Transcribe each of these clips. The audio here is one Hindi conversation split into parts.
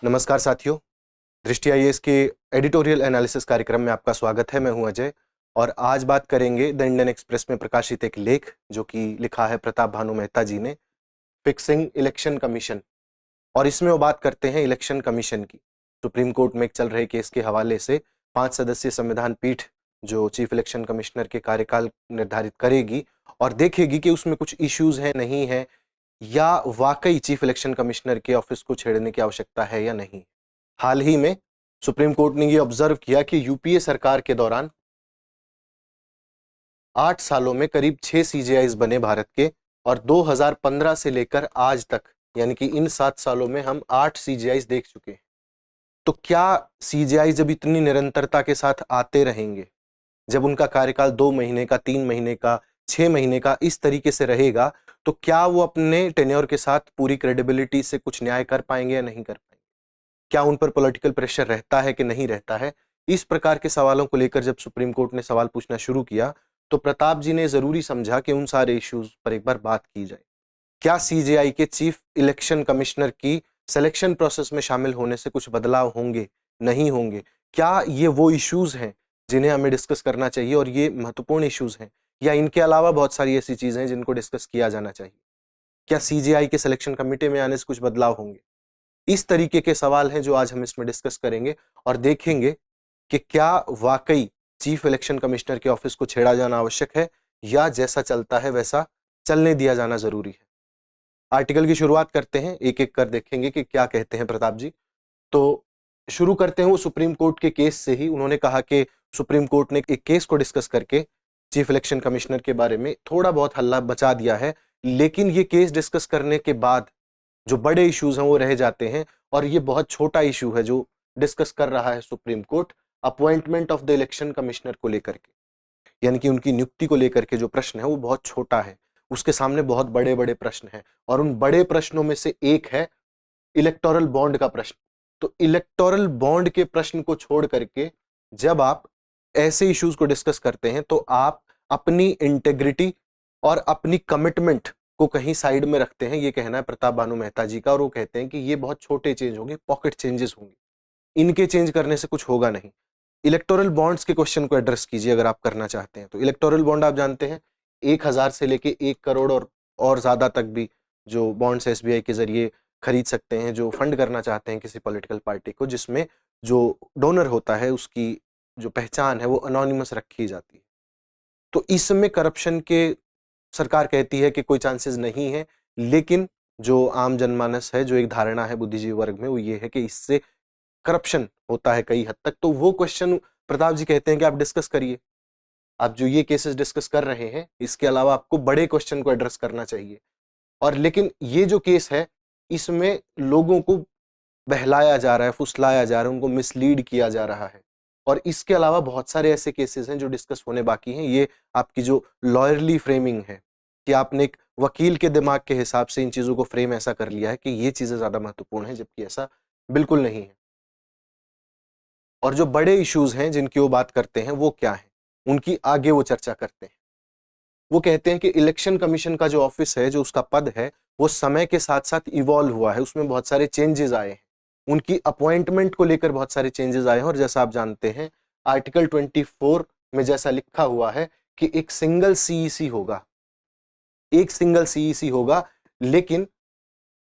नमस्कार साथियों, दृष्टि आईएएस के एडिटोरियल एनालिसिस कार्यक्रम में आपका स्वागत है। मैं हूं अजय और आज बात करेंगे द इंडियन एक्सप्रेस में प्रकाशित एक लेख जो कि लिखा है प्रताप भानु मेहता जी ने, फिक्सिंग इलेक्शन कमीशन। और इसमें वो बात करते हैं इलेक्शन कमीशन की। सुप्रीम कोर्ट में एक चल रहे केस के हवाले से 5 सदस्यीय संविधान पीठ जो चीफ इलेक्शन कमिश्नर के कार्यकाल निर्धारित करेगी और देखेगी कि उसमें कुछ इश्यूज हैं, नहीं है, या वाकई चीफ इलेक्शन कमिश्नर के ऑफिस को छेड़ने की आवश्यकता है या नहीं। हाल ही में सुप्रीम कोर्ट ने यह ऑब्जर्व किया कि यूपीए सरकार के दौरान 8 सालों में करीब 6 सीजेआईज बने भारत के, और 2015 से लेकर आज तक यानी कि इन 7 सालों में हम 8 सीजेआईज देख चुके हैं। तो क्या सीजेआई जब इतनी निरंतरता के साथ आते रहेंगे, जब उनका कार्यकाल 2 महीने का, 3 महीने का, 6 महीने का इस तरीके से रहेगा, तो क्या वो अपने टेन्योर के साथ पूरी क्रेडिबिलिटी से कुछ न्याय कर पाएंगे या नहीं कर पाएंगे? क्या उन पर पॉलिटिकल प्रेशर रहता है कि नहीं रहता है? इस प्रकार के सवालों को लेकर जब सुप्रीम कोर्ट ने सवाल पूछना शुरू किया तो प्रताप जी ने जरूरी समझा कि उन सारे इश्यूज पर एक बार बात की जाए। क्या सीजेआई के चीफ इलेक्शन कमिश्नर की सिलेक्शन प्रोसेस में शामिल होने से कुछ बदलाव होंगे, नहीं होंगे? क्या ये वो इश्यूज हैं जिन्हें हमें डिस्कस करना चाहिए और ये महत्वपूर्ण इश्यूज हैं, या इनके अलावा बहुत सारी ऐसी चीजें हैं जिनको डिस्कस किया जाना चाहिए? क्या सीजेआई के सिलेक्शन कमेटी में आने से कुछ बदलाव होंगे? इस तरीके के सवाल हैं जो आज हम इसमें डिस्कस करेंगे और देखेंगे कि क्या वाकई चीफ इलेक्शन कमिश्नर के ऑफिस को छेड़ा जाना आवश्यक है या जैसा चलता है वैसा चलने दिया जाना जरूरी है। आर्टिकल की शुरुआत करते हैं, एक एक कर देखेंगे कि क्या कहते हैं प्रताप जी। तो शुरू करते हैं वो सुप्रीम कोर्ट के केस से ही। उन्होंने कहा कि सुप्रीम कोर्ट ने एक केस को डिस्कस करके चीफ इलेक्शन कमिश्नर के बारे में थोड़ा बहुत हल्ला बचा दिया है, लेकिन ये केस डिस्कस करने के बाद जो बड़े इश्यूज हैं वो रह जाते हैं। और ये बहुत छोटा इशू है जो डिस्कस कर रहा है supreme court, appointment of the election commissioner को लेकर के, यानी कि उनकी नियुक्ति को लेकर के जो प्रश्न है वो बहुत छोटा है। उसके सामने बहुत बड़े बड़े प्रश्न हैं और उन बड़े प्रश्नों में से एक है इलेक्टोरल बॉन्ड का प्रश्न। तो इलेक्टोरल बॉन्ड के प्रश्न को छोड़ करके जब आप ऐसे इश्यूज को डिस्कस करते हैं तो आप अपनी इंटेग्रिटी और अपनी कमिटमेंट को कहीं साइड में रखते हैं। ये कहना है प्रताप भानु मेहता जी का, और वो कहते हैं कि ये बहुत छोटे चेंज होंगे, पॉकेट चेंजेस होंगे, इनके चेंज करने से कुछ होगा नहीं। इलेक्टोरल बॉन्ड्स के क्वेश्चन को एड्रेस कीजिए अगर आप करना चाहते हैं तो। इलेक्टोरल बॉन्ड आप जानते हैं 1,000 से लेके 1 करोड़ और ज्यादा तक भी जो बॉन्ड्स एसबीआई के जरिए खरीद सकते हैं, जो फंड करना चाहते हैं किसी पॉलिटिकल पार्टी को, जिसमें जो डोनर होता है उसकी जो पहचान है वो अनोनिमस रखी जाती है। तो इसमें करप्शन के सरकार कहती है कि कोई चांसेस नहीं है, लेकिन जो आम जनमानस है, जो एक धारणा है बुद्धिजीवी वर्ग में, वो ये है कि इससे करप्शन होता है कई हद तक। तो वो क्वेश्चन प्रताप जी कहते हैं कि आप डिस्कस करिए। आप जो ये केसेस डिस्कस कर रहे हैं इसके अलावा आपको बड़े क्वेश्चन को एड्रेस करना चाहिए। और लेकिन ये जो केस है इसमें लोगों को बहलाया जा रहा है, फुसलाया जा रहा है, उनको मिसलीड किया जा रहा है। और इसके अलावा बहुत सारे ऐसे केसेस हैं जो डिस्कस होने बाकी हैं। ये आपकी जो लॉयरली फ्रेमिंग है कि आपने एक वकील के दिमाग के हिसाब से इन चीजों को फ्रेम ऐसा कर लिया है कि ये चीजें ज्यादा महत्वपूर्ण है, जबकि ऐसा बिल्कुल नहीं है। और जो बड़े इश्यूज हैं जिनकी वो बात करते हैं वो क्या है, उनकी आगे वो चर्चा करते हैं। वो कहते हैं कि इलेक्शन कमीशन का जो ऑफिस है, जो उसका पद है, वो समय के साथ साथ इवॉल्व हुआ है, उसमें बहुत सारे चेंजेस आए हैं। उनकी अपॉइंटमेंट को लेकर बहुत सारे चेंजेस आए हैं। और जैसा आप जानते हैं आर्टिकल 24 में जैसा लिखा हुआ है कि एक सिंगल सीईसी होगा, एक सिंगल सीईसी होगा, लेकिन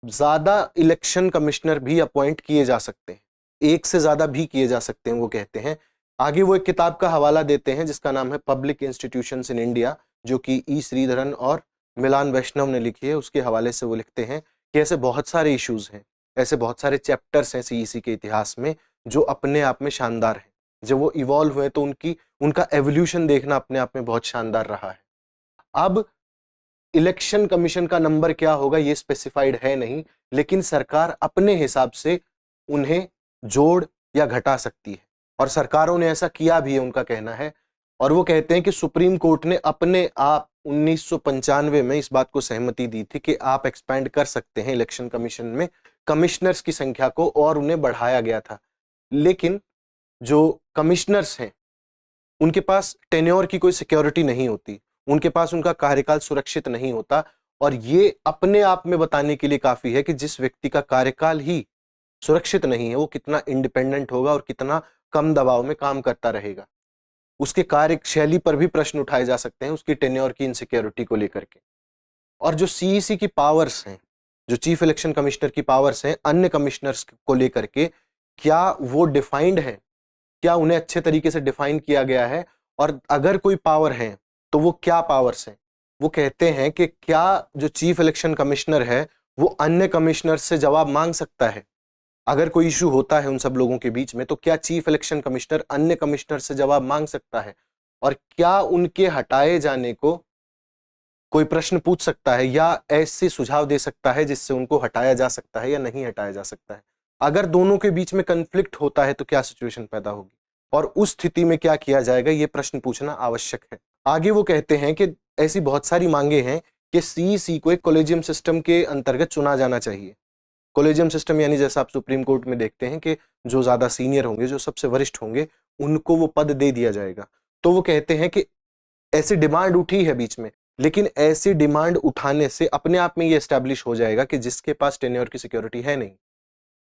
ज्यादा इलेक्शन कमिश्नर भी अपॉइंट किए जा सकते हैं, एक से ज्यादा भी किए जा सकते हैं, वो कहते हैं। आगे वो एक किताब का हवाला देते हैं जिसका नाम है पब्लिक इंस्टीट्यूशंस इन इंडिया, जो कि ई श्रीधरन और मिलान वैष्णव ने लिखी है। उसके हवाले से वो लिखते हैं कि ऐसे बहुत सारे इश्यूज हैं, ऐसे बहुत सारे चैप्टर्स हैं सीईसी के इतिहास में जो अपने आप में शानदार हैं। जब वो इवॉल्व हुए तो उनका एवोल्यूशन देखना अपने आप में बहुत शानदार रहा है। अब इलेक्शन कमीशन का नंबर क्या होगा ये स्पेसिफाइड है नहीं, लेकिन सरकार अपने हिसाब से उन्हें जोड़ या घटा सकती है, और सरकारों ने ऐसा किया भी है, उनका कहना है। और वो कहते हैं कि सुप्रीम कोर्ट ने अपने आप 1995 में इस बात को सहमति दी थी कि आप एक्सपैंड कर सकते हैं इलेक्शन कमीशन में कमिश्नर्स की संख्या को, और उन्हें बढ़ाया गया था। लेकिन जो कमिश्नर्स हैं उनके पास टेन्योर की कोई सिक्योरिटी नहीं होती, उनके पास उनका कार्यकाल सुरक्षित नहीं होता। और ये अपने आप में बताने के लिए काफी है कि जिस व्यक्ति का कार्यकाल ही सुरक्षित नहीं है, वो कितना इंडिपेंडेंट होगा और कितना कम दबाव में काम करता रहेगा। उसके कार्यशैली पर भी प्रश्न उठाए जा सकते हैं, उसकी टेन्योर की इनसिक्योरिटी को लेकर के। और जो सीईसी की पावर्स हैं, जो चीफ इलेक्शन कमिश्नर की पावर्स हैं अन्य कमिश्नर्स को लेकर के, क्या वो डिफाइंड है? क्या उन्हें अच्छे तरीके से डिफाइन किया गया है? और अगर कोई पावर है तो वो क्या पावर्स हैं? वो कहते हैं कि क्या जो चीफ इलेक्शन कमिश्नर है वो अन्य कमिश्नर से जवाब मांग सकता है? अगर कोई इशू होता है उन सब लोगों के बीच में, तो क्या चीफ इलेक्शन कमिश्नर अन्य कमिश्नर से जवाब मांग सकता है? और क्या उनके हटाए जाने को कोई प्रश्न पूछ सकता है या ऐसे सुझाव दे सकता है जिससे उनको हटाया जा सकता है या नहीं हटाया जा सकता है? अगर दोनों के बीच में कन्फ्लिक्ट होता है तो क्या सिचुएशन पैदा होगी और उस स्थिति में क्या किया जाएगा, ये प्रश्न पूछना आवश्यक है। आगे वो कहते हैं कि ऐसी बहुत सारी मांगे हैं कि सीईसी को एक कॉलेजियम सिस्टम के अंतर्गत चुना जाना चाहिए। कॉलेजियम सिस्टम यानी जैसा आप सुप्रीम कोर्ट में देखते हैं कि जो ज्यादा सीनियर होंगे, जो सबसे वरिष्ठ होंगे, उनको वो पद दे दिया जाएगा। तो वो कहते हैं कि ऐसी डिमांड उठी है बीच में, लेकिन ऐसी डिमांड उठाने से अपने आप में ये एस्टैब्लिश हो जाएगा कि जिसके पास टेन्योर की सिक्योरिटी है नहीं,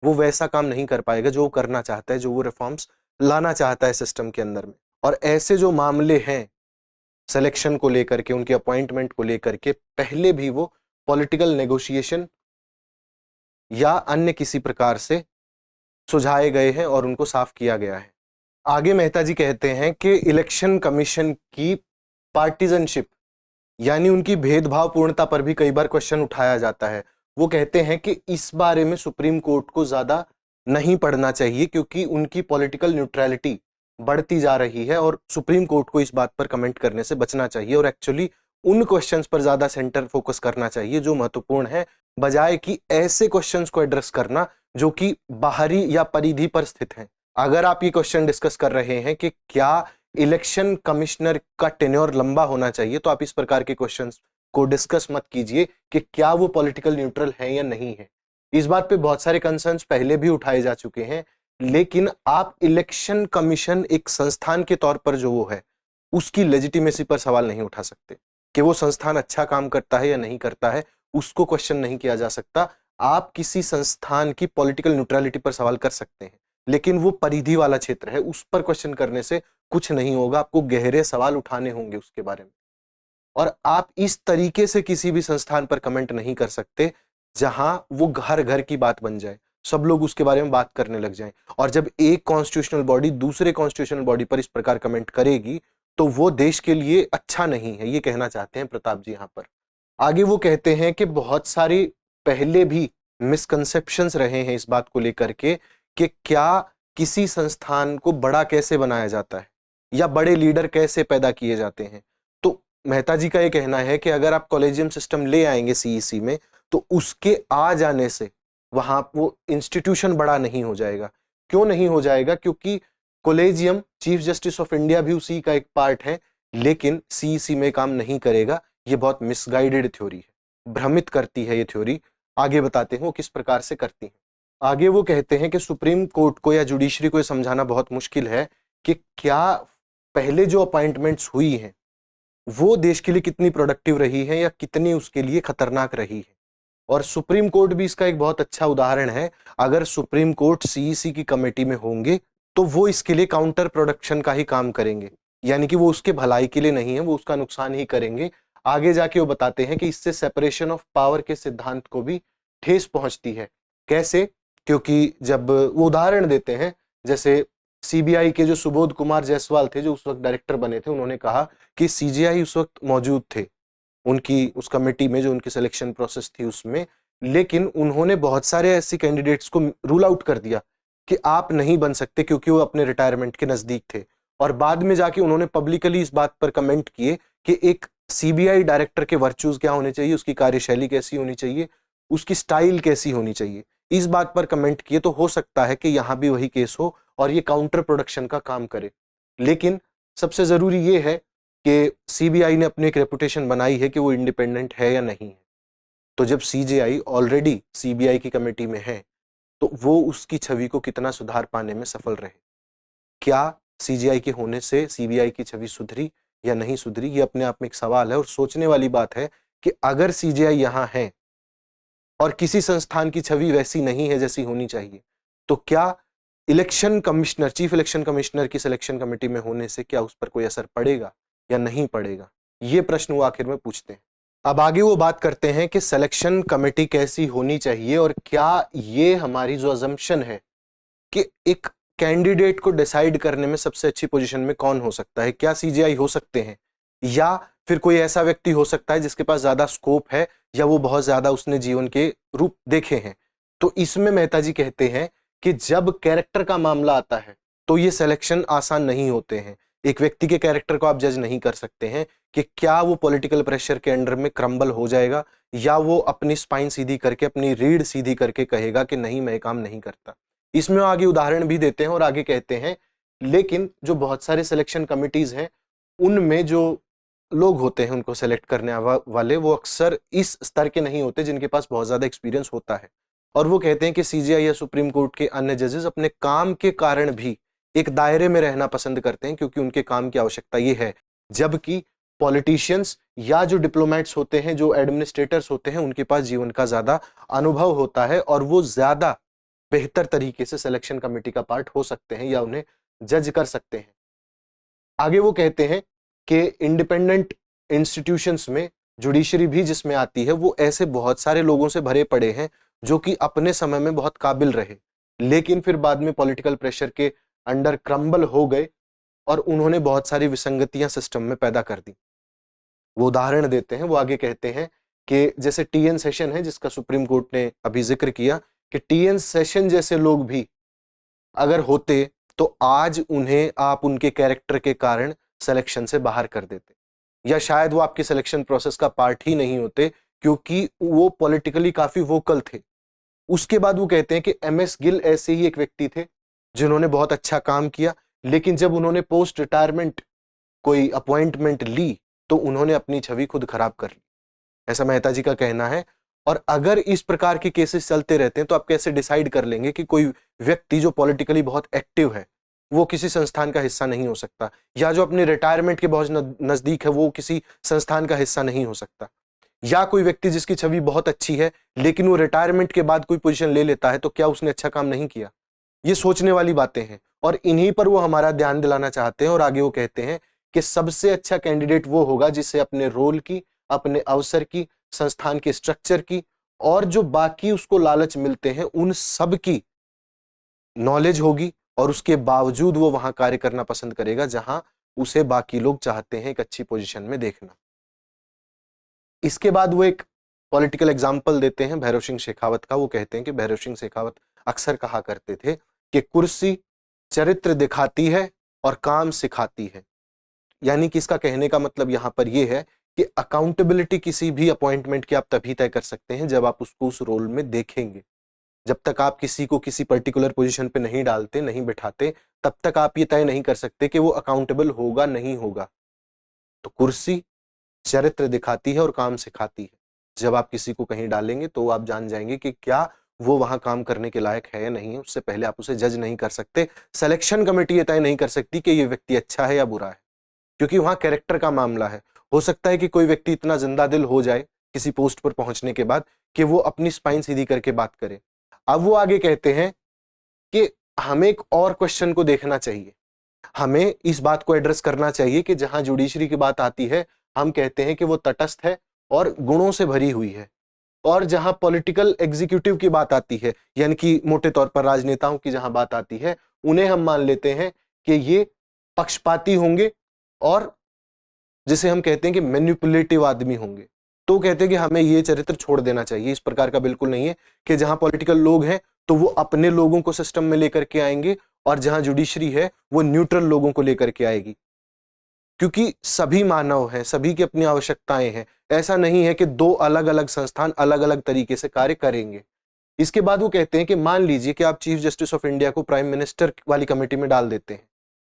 वो वैसा काम नहीं कर पाएगा जो वो करना चाहता है, जो वो रिफॉर्म्स लाना चाहता है सिस्टम के अंदर में। और ऐसे जो मामले हैं सिलेक्शन को लेकर के, उनके अपॉइंटमेंट को लेकर के, पहले भी वो पॉलिटिकल नेगोशिएशन या अन्य किसी प्रकार से सुझाए गए हैं और उनको साफ किया गया है। आगे मेहता जी कहते हैं कि इलेक्शन कमीशन की पार्टिजनशिप यानी उनकी भेदभावपूर्णता पर भी कई बार क्वेश्चन उठाया जाता है। वो कहते हैं कि इस बारे में सुप्रीम कोर्ट को ज्यादा नहीं पढ़ना चाहिए क्योंकि उनकी पॉलिटिकल न्यूट्रलिटी बढ़ती जा रही है और सुप्रीम कोर्ट को इस बात पर कमेंट करने से बचना चाहिए और एक्चुअली उन क्वेश्चंस पर ज्यादा सेंटर फोकस करना चाहिए जो महत्वपूर्ण है, बजाय कि ऐसे क्वेश्चंस को एड्रेस करना जो कि बाहरी या परिधि पर स्थित हैं। अगर आप ये क्वेश्चन डिस्कस कर रहे हैं कि क्या इलेक्शन कमिश्नर का टेन्योर लंबा होना चाहिए, तो आप इस प्रकार के क्वेश्चंस को डिस्कस मत कीजिए कि क्या वो पॉलिटिकल न्यूट्रल है या नहीं है। इस बात पे बहुत सारे कंसर्न्स पहले भी उठाए जा चुके हैं, लेकिन आप इलेक्शन कमीशन एक संस्थान के तौर पर जो वो है उसकी लेजिटिमेसी पर सवाल नहीं उठा सकते कि वो संस्थान अच्छा काम करता है या नहीं करता है, उसको क्वेश्चन नहीं किया जा सकता। आप किसी संस्थान की पॉलिटिकल न्यूट्रलिटी पर सवाल कर सकते हैं, लेकिन वो परिधि वाला क्षेत्र है, उस पर क्वेश्चन करने से कुछ नहीं होगा, आपको गहरे सवाल उठाने होंगे उसके बारे में। और आप इस तरीके से किसी भी संस्थान पर कमेंट नहीं कर सकते जहां वो घर घर की बात बन जाए, सब लोग उसके बारे में बात करने लग जाएं। और जब एक कॉन्स्टिट्यूशनल बॉडी दूसरे कॉन्स्टिट्यूशनल बॉडी पर इस प्रकार कमेंट करेगी तो वो देश के लिए अच्छा नहीं है, ये कहना चाहते हैं प्रताप जी यहां पर। आगे वो कहते हैं कि बहुत सारी पहले भी मिसकंसेप्शंस रहे हैं इस बात को लेकर के कि क्या किसी संस्थान को बड़ा कैसे बनाया जाता है या बड़े लीडर कैसे पैदा किए जाते हैं। तो मेहता जी का ये कहना है कि अगर आप कॉलेजियम सिस्टम ले आएंगे सीईसी में तो उसके आ जाने से वहां वो इंस्टीट्यूशन बड़ा नहीं हो जाएगा। क्यों नहीं हो जाएगा? क्योंकि collegium chief justice of India भी उसी का एक पार्ट है, लेकिन सीईसी में काम नहीं करेगा। ये बहुत मिसगाइडेड थ्योरी है, भ्रमित करती है ये थ्योरी। आगे बताते हैं वो किस प्रकार से करती है। आगे वो कहते हैं कि सुप्रीम कोर्ट को या जुडिशरी को यह समझाना बहुत मुश्किल है कि क्या पहले जो अपॉइंटमेंट्स हुई हैं वो देश के लिए कितनी प्रोडक्टिव रही है या कितनी उसके लिए खतरनाक रही है। और सुप्रीम कोर्ट भी इसका एक बहुत अच्छा उदाहरण है। अगर सुप्रीम कोर्ट सीईसी की कमेटी में होंगे तो वो इसके लिए काउंटर प्रोडक्शन का ही काम करेंगे, यानी कि वो उसके भलाई के लिए नहीं है, वो उसका नुकसान ही करेंगे। आगे जाके वो बताते हैं कि इससे सेपरेशन ऑफ पावर के सिद्धांत को भी ठेस पहुंचती है। कैसे? क्योंकि जब वो उदाहरण देते हैं, जैसे सीबीआई के जो सुबोध कुमार जायसवाल थे जो उस वक्त डायरेक्टर बने थे, उन्होंने कहा कि सीजीआई उस वक्त मौजूद थे उनकी उस कमेटी में जो उनकी सिलेक्शन प्रोसेस थी उसमें, लेकिन उन्होंने बहुत सारे ऐसे कैंडिडेट्स को रूल आउट कर दिया कि आप नहीं बन सकते क्योंकि वो अपने रिटायरमेंट के नजदीक थे। और बाद में जाके उन्होंने पब्लिकली इस बात पर कमेंट किए कि एक सीबीआई डायरेक्टर के वर्च्यूज क्या होने चाहिए, उसकी कार्यशैली कैसी होनी चाहिए, उसकी स्टाइल कैसी होनी चाहिए, इस बात पर कमेंट किए। तो हो सकता है कि यहां भी वही केस हो और ये काउंटर प्रोडक्शन का काम करे। लेकिन सबसे जरूरी ये है कि सीबीआई ने अपनी एक रेपुटेशन बनाई है कि वो इंडिपेंडेंट है या नहीं है। तो जब सीजेआई ऑलरेडी सीबीआई की कमेटी में है तो वो उसकी छवि को कितना सुधार पाने में सफल रहे। क्या सीजीआई के होने से सीबीआई की छवि सुधरी या नहीं सुधरी, ये अपने आप में एक सवाल है। और सोचने वाली बात है कि अगर सीजीआई यहां है और किसी संस्थान की छवि वैसी नहीं है जैसी होनी चाहिए, तो क्या election commissioner, chief election commissioner की सिलेक्शन कमेटी में होने से क्या उस पर कोई असर पड़ेगा या नहीं पड़ेगा, ये प्रश्न वो आखिर में पूछते हैं। अब आगे वो बात करते हैं कि सिलेक्शन कमेटी कैसी होनी चाहिए और क्या ये हमारी जो अजम्पशन है कि एक कैंडिडेट को डिसाइड करने में सबसे अच्छी पोजीशन में कौन हो सकता है, क्या सीजीआई हो सकते हैं या फिर कोई ऐसा व्यक्ति हो सकता है जिसके पास ज्यादा स्कोप है या वो बहुत ज्यादा उसने जीवन के रूप देखे हैं। तो इसमें मेहता जी कहते हैं कि जब कैरेक्टर का मामला आता है तो ये सिलेक्शन आसान नहीं होते हैं। एक व्यक्ति के कैरेक्टर को आप जज नहीं कर सकते हैं कि क्या वो पॉलिटिकल प्रेशर के अंडर में क्रम्बल हो जाएगा या वो अपनी स्पाइन सीधी करके, अपनी रीढ़ सीधी करके कहेगा कि नहीं मैं काम नहीं करता। इसमें आगे उदाहरण भी देते हैं और आगे कहते हैं लेकिन जो बहुत सारे सिलेक्शन कमिटीज हैं उनमें जो लोग होते हैं उनको सेलेक्ट करने वाले वो अक्सर इस स्तर के नहीं होते जिनके पास बहुत ज्यादा एक्सपीरियंस होता है। और वो कहते हैं कि सीजीआई या सुप्रीम कोर्ट के अन्य जजेस अपने काम के कारण भी एक दायरे में रहना पसंद करते हैं क्योंकि उनके काम की आवश्यकता ये है, जबकि पॉलिटिशियंस या जो डिप्लोमेट्स होते हैं, जो एडमिनिस्ट्रेटर्स होते हैं, उनके पास जीवन का ज्यादा अनुभव होता है और वो ज्यादा बेहतर तरीके से सिलेक्शन कमेटी का पार्ट हो सकते हैं या उन्हें जज कर सकते हैं। आगे वो कहते हैं कि इंडिपेंडेंट इंस्टीट्यूशंस में जुडिशरी भी जिसमें आती है वो ऐसे बहुत सारे लोगों से भरे पड़े हैं जो कि अपने समय में बहुत काबिल रहे लेकिन फिर बाद में पॉलिटिकल प्रेशर के अंडर क्रम्बल हो गए और उन्होंने बहुत सारी विसंगतियां सिस्टम में पैदा कर दी। वो उदाहरण देते हैं, वो आगे कहते हैं कि जैसे टीएन सेशन है जिसका सुप्रीम कोर्ट ने अभी जिक्र किया कि टीएन सेशन जैसे लोग भी अगर होते तो आज उन्हें आप उनके कैरेक्टर के कारण सिलेक्शन से बाहर कर देते या शायद वो आपके सिलेक्शन प्रोसेस का पार्ट ही नहीं होते क्योंकि वो पॉलिटिकली काफी वोकल थे। उसके बाद वो कहते हैं कि एमएस गिल ऐसे ही एक व्यक्ति थे जिन्होंने बहुत अच्छा काम किया लेकिन जब उन्होंने पोस्ट रिटायरमेंट कोई अपॉइंटमेंट ली तो उन्होंने अपनी छवि खुद खराब कर ली, ऐसा मेहता जी का कहना है। और अगर इस प्रकार के केसेस चलते रहते हैं तो आप कैसे डिसाइड कर लेंगे कि कोई व्यक्ति जो पॉलिटिकली बहुत एक्टिव है वो किसी संस्थान का हिस्सा नहीं हो सकता या जो अपने रिटायरमेंट के बहुत नजदीक है वो किसी संस्थान का हिस्सा नहीं हो सकता, या कोई व्यक्ति जिसकी छवि बहुत अच्छी है लेकिन वो रिटायरमेंट के बाद कोई पोजीशन ले लेता है तो क्या उसने अच्छा काम नहीं किया। ये सोचने वाली बातें हैं और इन्हीं पर वो हमारा ध्यान दिलाना चाहते हैं। और आगे वो कहते हैं कि सबसे अच्छा कैंडिडेट वो होगा जिसे अपने रोल की, अपने अवसर की, संस्थान के स्ट्रक्चर की और जो बाकी उसको लालच मिलते हैं उन सब की नॉलेज होगी और उसके बावजूद वो वहां कार्य करना पसंद करेगा जहां उसे बाकी लोग चाहते हैं एक अच्छी पोजीशन में देखना। इसके बाद वो एक पॉलिटिकल एग्जाम्पल देते हैं भैरव सिंह शेखावत का। वो कहते हैं कि भैरव सिंह शेखावत अक्सर कहा करते थे कि कुर्सी चरित्र दिखाती है और काम सिखाती है। यानी कि इसका कहने का मतलब यहां पर यह है कि अकाउंटेबिलिटी किसी भी अपॉइंटमेंट की आप तभी तय कर सकते हैं जब आप उसको उस रोल में देखेंगे। जब तक आप किसी को किसी पर्टिकुलर पोजीशन पे नहीं डालते, नहीं बिठाते, तब तक आप ये तय नहीं कर सकते कि वो अकाउंटेबल होगा नहीं होगा। तो कुर्सी चरित्र दिखाती है और काम सिखाती है। जब आप किसी को कहीं डालेंगे तो आप जान जाएंगे कि क्या वो वहां काम करने के लायक है या नहीं है। उससे पहले आप उसे जज नहीं कर सकते। सिलेक्शन कमेटी ये तय नहीं कर सकती कि ये व्यक्ति अच्छा है या बुरा है क्योंकि वहां कैरेक्टर का मामला है। हो सकता है कि कोई व्यक्ति इतना जिंदा दिल हो जाए किसी पोस्ट पर पहुंचने के बाद कि वो अपनी स्पाइन सीधी करके बात करे। अब वो आगे कहते हैं कि हमें एक और क्वेश्चन को देखना चाहिए, हमें इस बात को एड्रेस करना चाहिए कि जहां जुडिशरी की बात आती है हम कहते हैं कि वो तटस्थ है और गुणों से भरी हुई है, और जहां पॉलिटिकल एग्जीक्यूटिव की बात आती है यानी कि मोटे तौर पर राजनेताओं की जहां बात आती है उन्हें हम मान लेते हैं कि ये पक्षपाती होंगे और जिसे हम कहते हैं कि मैनिपुलेटिव आदमी होंगे। तो कहते हैं कि हमें ये चरित्र छोड़ देना चाहिए। इस प्रकार का बिल्कुल नहीं है कि जहां पॉलिटिकल लोग हैं तो वो अपने लोगों को सिस्टम में लेकर के आएंगे और जहां जुडिशरी है वो न्यूट्रल लोगों को लेकर के आएगी, क्योंकि सभी मानव हैं, सभी की अपनी आवश्यकताएं हैं। ऐसा नहीं है कि दो अलग अलग संस्थान अलग अलग तरीके से कार्य करेंगे। इसके बाद वो कहते हैं कि मान लीजिए कि आप चीफ जस्टिस ऑफ इंडिया को प्राइम मिनिस्टर वाली कमेटी में डाल देते हैं,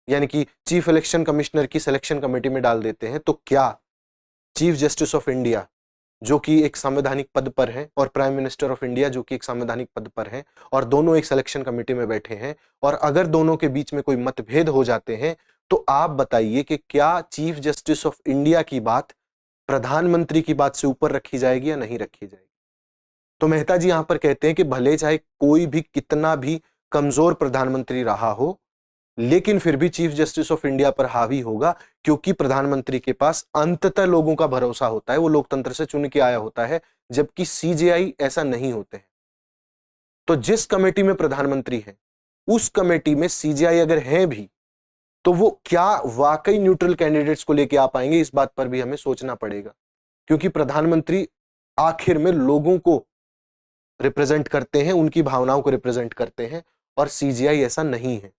यानी कि चीफ इलेक्शन कमिश्नर की सिलेक्शन कमेटी में डाल देते हैं, तो क्या चीफ जस्टिस ऑफ इंडिया जो कि एक संवैधानिक पद पर है और प्राइम मिनिस्टर ऑफ इंडिया जो कि एक संवैधानिक पद पर है और दोनों एक सिलेक्शन कमेटी में बैठे हैं, और अगर दोनों के बीच में कोई मतभेद हो जाते हैं तो आप बताइए कि क्या चीफ जस्टिस ऑफ इंडिया की बात प्रधानमंत्री की बात से ऊपर रखी जाएगी या नहीं रखी जाएगी। तो मेहता जी यहां पर कहते हैं कि भले चाहे कोई भी कितना भी कमजोर प्रधानमंत्री रहा हो, लेकिन फिर भी चीफ जस्टिस ऑफ इंडिया पर हावी होगा, क्योंकि प्रधानमंत्री के पास अंततः लोगों का भरोसा होता है, वो लोकतंत्र से चुन के आया होता है, जबकि सीजेआई ऐसा नहीं होते हैं। तो जिस कमेटी में प्रधानमंत्री है, उस कमेटी में सीजेआई अगर है भी, तो वो क्या वाकई न्यूट्रल कैंडिडेट्स को लेके आ पाएंगे, इस बात पर भी हमें सोचना पड़ेगा, क्योंकि प्रधानमंत्री आखिर में लोगों को रिप्रेजेंट करते हैं, उनकी भावनाओं को रिप्रेजेंट करते हैं, और सीजीआई ऐसा नहीं है।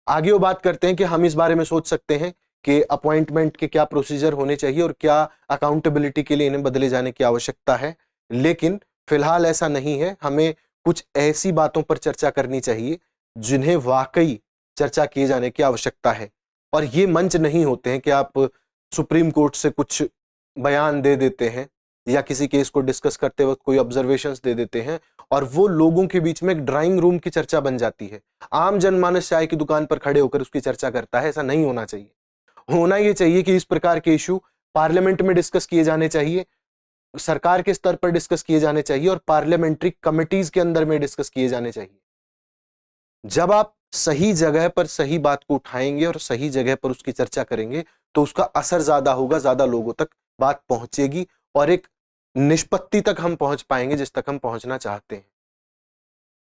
आगे वो बात करते हैं कि हम इस बारे में सोच सकते हैं कि अपॉइंटमेंट के क्या प्रोसीजर होने चाहिए और क्या अकाउंटेबिलिटी के लिए इन्हें बदले जाने की आवश्यकता है, लेकिन फिलहाल ऐसा नहीं है। हमें कुछ ऐसी बातों पर चर्चा करनी चाहिए जिन्हें वाकई चर्चा किए जाने की आवश्यकता है, और ये मंच नहीं होते हैं कि आप सुप्रीम कोर्ट से कुछ बयान दे देते हैं या किसी केस को डिस्कस करते वक्त कोई ऑब्जर्वेशंस दे देते हैं और वो लोगों के बीच में एक ड्राइंग रूम की चर्चा बन जाती है। आम जनमानस चाय की दुकान पर खड़े होकर उसकी चर्चा करता है, ऐसा नहीं होना चाहिए। होना ये चाहिए कि इस प्रकार के इशू पार्लियामेंट में डिस्कस किए जाने चाहिए, सरकार के स्तर पर डिस्कस किए जाने चाहिए और पार्लियामेंट्री कमिटीज के अंदर में डिस्कस किए जाने चाहिए। जब आप सही जगह पर सही बात को उठाएंगे और सही जगह पर उसकी चर्चा करेंगे, तो उसका असर ज्यादा होगा, ज्यादा लोगों तक बात पहुंचेगी और एक निष्पत्ति तक हम पहुंच पाएंगे जिस तक हम पहुंचना चाहते हैं।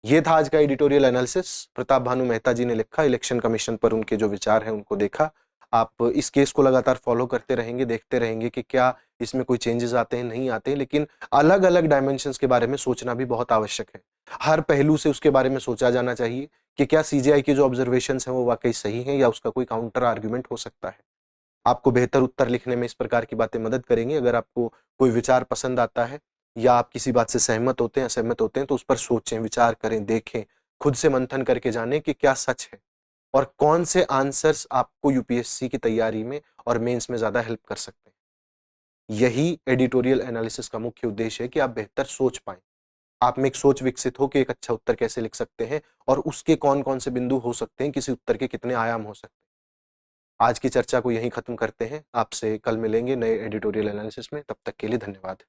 यह था आज का एडिटोरियल एनालिसिस। प्रताप भानु मेहता जी ने लिखा, इलेक्शन कमीशन पर उनके जो विचार हैं उनको देखा। आप इस केस को लगातार फॉलो करते रहेंगे, देखते रहेंगे कि क्या इसमें कोई चेंजेस आते हैं, नहीं आते हैं, लेकिन अलग अलग डायमेंशंस के बारे में सोचना भी बहुत आवश्यक है। हर पहलू से उसके बारे में सोचा जाना चाहिए कि क्या सीजीआई के जो ऑब्जर्वेशंस हैं वो वाकई सही हैं या उसका कोई काउंटर आर्ग्यूमेंट हो सकता है। आपको बेहतर उत्तर लिखने में इस प्रकार की बातें मदद करेंगी। अगर आपको कोई विचार पसंद आता है या आप किसी बात से सहमत होते हैं, असहमत होते हैं, तो उस पर सोचें, विचार करें, देखें, खुद से मंथन करके जानें कि क्या सच है और कौन से आंसर्स आपको यूपीएससी की तैयारी में और मेंस में ज्यादा हेल्प कर सकते हैं। यही एडिटोरियल एनालिसिस का मुख्य उद्देश्य है कि आप बेहतर सोच पाएं, आप में एक सोच विकसित हो कि एक अच्छा उत्तर कैसे लिख सकते हैं और उसके कौन कौन से बिंदु हो सकते हैं, किसी उत्तर के कितने आयाम हो सकते हैं। आज की चर्चा को यहीं खत्म करते हैं। आपसे कल मिलेंगे नए एडिटोरियल एनालिसिस में। तब तक के लिए धन्यवाद।